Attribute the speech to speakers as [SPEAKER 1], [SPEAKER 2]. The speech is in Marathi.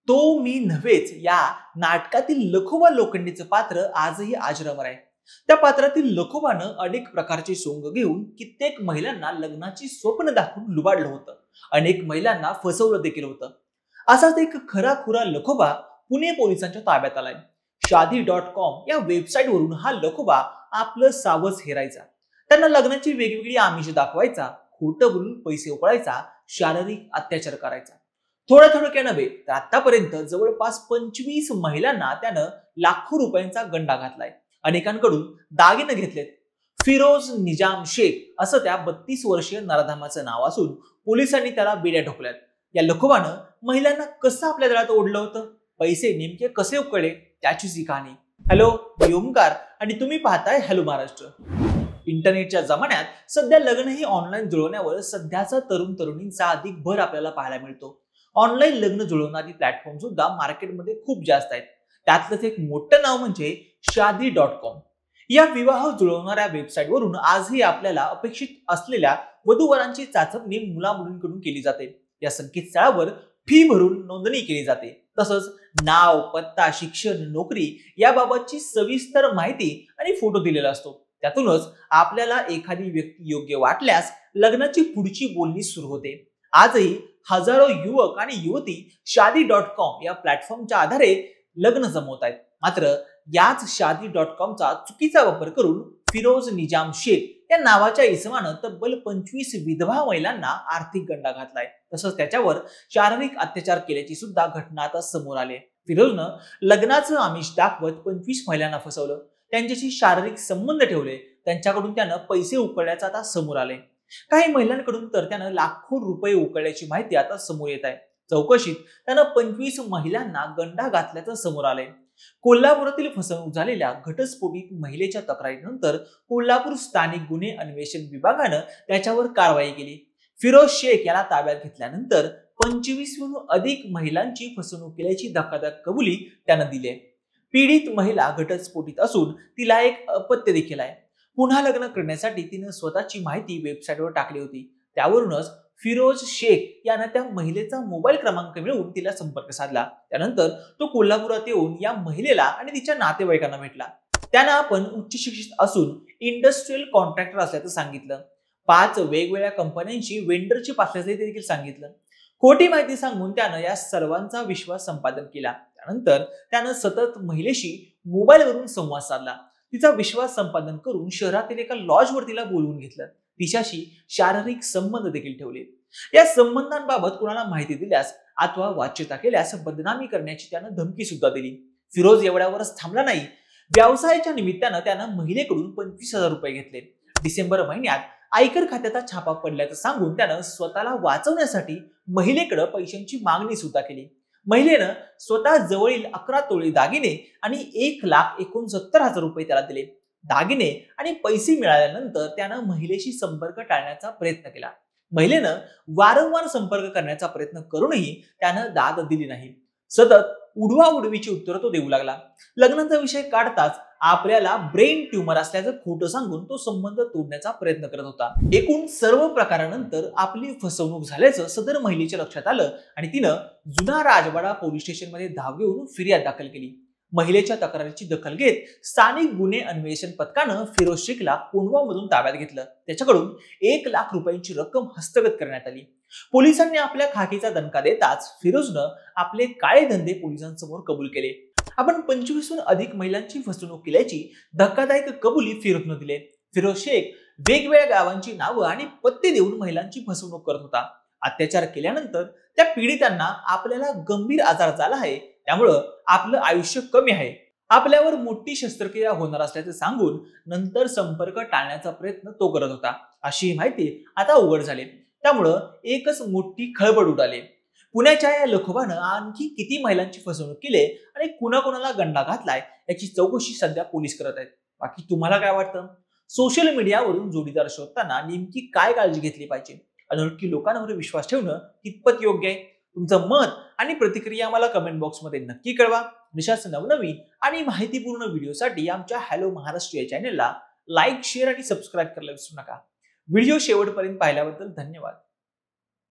[SPEAKER 1] तो मी नव्हेच या नाटकातील लखोबा लोखंडेचं पात्र आजही अजरामर आहे. त्या पात्रातील लखोबानं अनेक प्रकारचे सोंग घेऊन कित्येक महिलांना लग्नाची स्वप्न दाखवून लुबाडलं होतं. अनेक महिलांना फसवलं देखील होतं. असाच एक खराखुरा लखोबा पुणे पोलिसांच्या ताब्यात आलाय. शादी.com या वेबसाईटवरून हा लखोबा आपलं सावज हेरायचा. त्यांना लग्नाची वेगवेगळी आमिष दाखवायचा, खोटं बोलून पैसे उकळायचा, शारीरिक अत्याचार करायचा. थोड्या नव्हे तर आतापर्यंत जवळपास 25 महिलांना त्यानं लाखो रुपयांचा गंडा घातलाय. अनेकांकडून दागिने घेतलेत. फिरोज निजाम शेख असं त्या 32 वर्षीय नराधामाचं नाव असून पोलिसांनी त्याला बेड्या ठोकल्यात. या लखोबानं महिलांना कसं आपल्या दळात ओढलं होतं, पैसे नेमके कसे उकळले, त्याचीच ही कहाणी. हॅलो, मी ओमकार आणि तुम्ही पाहताय हॅलो महाराष्ट्र. इंटरनेटच्या जमान्यात सध्या लग्न ही ऑनलाईन जुळवण्यावर सध्याचा तरुणींचा अधिक भर आपल्याला पाहायला मिळतो. ऑनलाईन लग्न जुळवणारी प्लॅटफॉर्म सुद्धा मार्केटमध्ये खूप जास्त आहेत. त्यातलंच एक मोठं नाव म्हणजे शादी.com. या विवाह जुळवणाऱ्या वेबसाईटवरून आजही आपल्याला अपेक्षित असलेल्या वधूवरांची चाचपणी मुलामुलींकडून केली जाते. या संकेतस्थळावर फी भरून नोंदणी केली जाते. तसंच नाव, पत्ता, शिक्षण, नोकरी याबाबतची सविस्तर माहिती आणि फोटो दिलेला असतो. त्यातूनच आपल्याला एखादी व्यक्ती योग्य वाटल्यास लग्नाची पुढची बोलणी सुरू होते. आजही हजारो युवक आणि युवती शादी.com या प्लॅटफॉर्मच्या आधारे लग्न जमवत आहेत. मात्र याच शादी.comचा चुकीचा वापर करून फिरोज निजाम शेख या नावाच्या इसमानं तब्बल 25 विधवा महिलांना आर्थिक गंडा घातलाय. तसंच त्याच्यावर शारीरिक अत्याचार केल्याची सुद्धा घटना आता समोर आली. फिरोजनं लग्नाचं आमिष दाखवत 25 महिलांना फसवलं, त्यांच्याशी शारीरिक संबंध ठेवले, त्यांच्याकडून त्यानं पैसे उकळल्याचं आता समोर आले. काही महिलांकडून तर त्यानं लाखो रुपये उकळल्याची माहिती आता समोर येत आहे. चौकशीत त्यानं 25 महिलांना गंडा घातल्याचं समोर आलंय. कोल्हापुरातील फसवणूक झालेल्या घटस्फोटित महिलेच्या तक्रारीनंतर कोल्हापूर स्थानिक गुन्हे अन्वेषण विभागानं त्याच्यावर कारवाई केली. फिरोज शेख याला ताब्यात घेतल्यानंतर 25हून अधिक महिलांची फसवणूक केल्याची धक्कादायक कबुली त्यानं दिली. पीडित महिला घटस्फोटित असून तिला एक अपत्य देखील आहे. पुन्हा लग्न करण्यासाठी तिनं स्वतःची माहिती वेबसाईटवर टाकली होती. त्यावरूनच फिरोज शेख यानं त्या महिलेचा मोबाईल क्रमांक मिळवून तिला संपर्क साधला. त्यानंतर तो कोल्हापुरात येऊन या महिलेला आणि तिच्या नातेवाईकांना भेटला. त्यानं आपण उच्च शिक्षित असून इंडस्ट्रियल कॉन्ट्रॅक्टर असल्याचं सांगितलं. 5 वेगवेगळ्या कंपन्यांची वेंडरशिप असल्याचं देखील सांगितलं. खोटी माहिती सांगून त्यानं या सर्वांचा विश्वास संपादन केला. त्यानंतर त्यानं सतत महिलेशी मोबाईलवरून संवाद साधला. तिचा विश्वास संपादन करून शहरातील एका लॉजवर तिला बोलवून घेतलं. तिच्याशी शारीरिक संबंध देखील ठेवले. या संबंधांबाबत कुणाला माहिती दिल्यास अथवा वाच्यता केल्यास बदनामी करण्याची त्यानं धमकी सुद्धा दिली. फिरोज एवढ्यावरच थांबला नाही. व्यवसायाच्या निमित्तानं त्यानं महिलेकडून 25,000 रुपये घेतले. डिसेंबर महिन्यात आयकर खात्याचा छापा पडल्याचं सांगून त्यानं स्वतःला वाचवण्यासाठी महिलेकडे पैशांची मागणी सुद्धा केली. महिलेनं स्वतः जवळील 11 तोळे दागिने आणि 1,69,000 रुपये त्याला दिले. दागिने आणि पैसे मिळाल्यानंतर त्यानं महिलेशी संपर्क टाळण्याचा प्रयत्न केला. महिलेनं वारंवार संपर्क करण्याचा प्रयत्न करूनही त्यानं दाद दिली नाही. सतत उडवाउडवीची उत्तरं तो देऊ लागला. लग्नाचा विषय काढताच आपल्याला ब्रेन ट्यूमर असल्याचं खोटं सांगून तो संबंध तोडण्याचा प्रयत्न करत होता. एकूण सर्व प्रकारानंतर आपली फसवणूक झाल्याचं सदर महिलेच्या लक्षात आलं आणि तिनं जुना राजवाडा पोलीस स्टेशनमध्ये धाव घेऊन फिर्याद दाखल केली. महिलेच्या तक्रारीची दखल घेत स्थानिक गुन्हे अन्वेषण पथकानं फिरोज शेखला कोंढवामधून ताब्यात घेतलं. त्याच्याकडून 1 लाख रुपयांची रक्कम हस्तगत करण्यात आली. पोलिसांनी आपल्या खाकीचा दणका देताच फिरोजनं आपले काळे धंदे पोलिसांसमोर कबूल केले. आपण 25हून अधिक महिलांची फसवणूक केल्याची धक्कादायक कबुली फिरोजनं दिली. फिरोज शेख वेगवेगळ्या गावांची नावं आणि पत्ते देऊन महिलांची फसवणूक करत होता. अत्याचार केल्यानंतर त्या पीडितांना आपल्याला गंभीर आजार झाला आहे, त्यामुळं आपलं आयुष्य कमी आहे, आपल्यावर मोठी शस्त्रक्रिया होणार असल्याचं सांगून नंतर संपर्क टाळण्याचा प्रयत्न तो करत होता. अशी माहिती आता उघड झाली. त्यामुळं एकच मोठी खळबळ उडाली. पुण्याच्या या लखोबानं आणखी किती महिलांची फसवणूक केली आणि कुणाकुणाला गंडा घातलाय याची चौकशी सध्या पोलीस करत आहेत. बाकी तुम्हाला काय वाटतं? सोशल मीडियावरून जोडीदार शोधताना नेमकी काय काळजी घेतली पाहिजे? अनोळखी लोकांवर विश्वास ठेवणं कितपत योग्य आहे? तुमचं मत आणि प्रतिक्रिया आम्हाला कमेंट बॉक्समध्ये नक्की कळवा. अशाच नवनवीन आणि माहितीपूर्ण व्हिडिओसाठी आमच्या हॅलो महाराष्ट्र या चॅनलला लाईक, शेअर आणि सबस्क्राईब करायला विसरू नका. व्हिडिओ शेवटपर्यंत पाहिल्याबद्दल धन्यवाद.